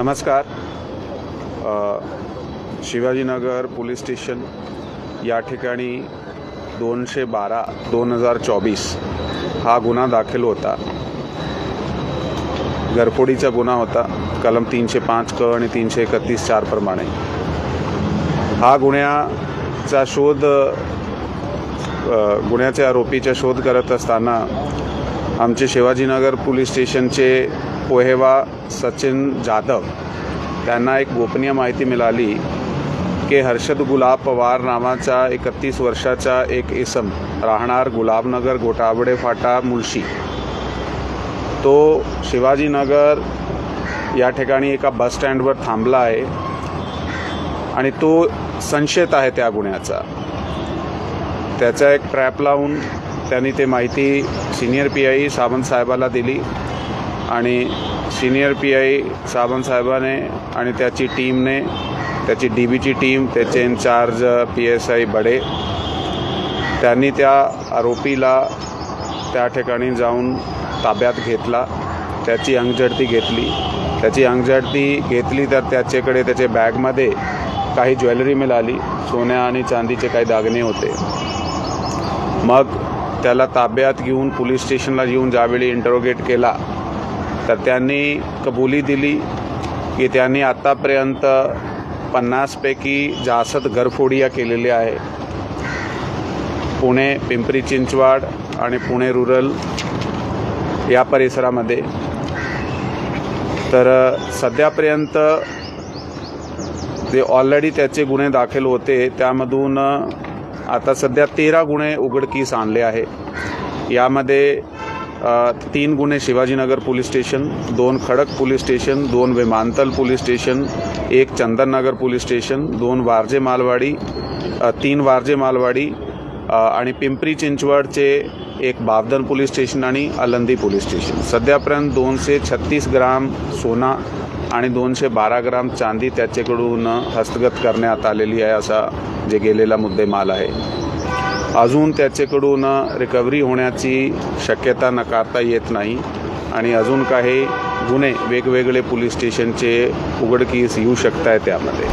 नमस्कार. Shivajinagar police station या ठिकाणी 212/2024 हा गुन्हा दाखल होता. घरफोडीचा गुन्हा होता. कलम 305 क आणि 331(4) प्रमाणे हा गुन्ह्याचा शोध गुन्ह्याच्या आरोपीचा शोध करत असताना आमचे शिवाजीनगर पोलीस स्टेशनचे पोहेवा सचिन जाधव त्यांना एक गोपनीय माहिती मिळाली की हर्षद गुलाब पवार नावाचा 31 वर्षाचा एक इसम राहणार गुलाबनगर गोटावडे फाटा मुळशी, तो शिवाजीनगर या ठिकाणी एका बस स्टँडवर थांबला आहे आणि तो संशयित आहे त्या गुन्ह्याचा. त्याचा एक ट्रॅप लावून त्यांनी ते माहिती सिनियर PI सावंत साहेबाला दिली आणि सिनियर PI सावंत साहेबाने आणि त्याची टीमने, त्याची DBची टीम, त्याचे इन्चार्ज PSI बडे, त्यांनी त्या आरोपीला त्या ठिकाणी जाऊन ताब्यात घेतला. त्याची अंगझडती घेतली तर त्याच्याकडे त्याच्या बॅगमध्ये काही ज्वेलरी मिळाली. सोन्या आणि चांदीचे काही दागिने होते. मग त्याला ताब्यात घेऊन पोलीस स्टेशनला येऊन ज्यावेळी इंटरोगेट केला तर त्यांनी कबुली दिली की त्यांनी आतापर्यंत 50 पैकी जास्त घरफोडिया केलेल्या आहे. पुणे, पिंपरी चिंचवड आणि पुणे रूरल या परिसरामध्ये. तर सध्यापर्यंत जे ऑलरेडी त्याचे गुन्हे दाखल होते त्यामधून आता सध्या 13 गुन्हे उघडकीस आणले आहे. यामध्ये 3 गुन्हे शिवाजीनगर पोलीस स्टेशन, 2 खडक पोलीस स्टेशन, 2 विमानतल police station, 1 Chandannagar police station, 2 Warje Malwadi, 3 Warje Malwadi आणि पिंपरी चिंचवडचे 1 बावधन पोलीस स्टेशन आणि आळंदी पोलीस स्टेशन. सध्यापर्यंत 236 ग्राम सोना आणि 212 ग्राम चांदी त्याच्याकडून हस्तगत करण्यात आलेली आहे, असा जे गेलेला मुद्देमाल आहे. अजून त्याच्याकडून रिकव्हरी होण्याची शक्यता नकारता येत नाही आणि अजून काही गुन्हे वेगवेगळे पोलीस स्टेशनचे उघडकीस येऊ शकत आहेत त्यामध्ये.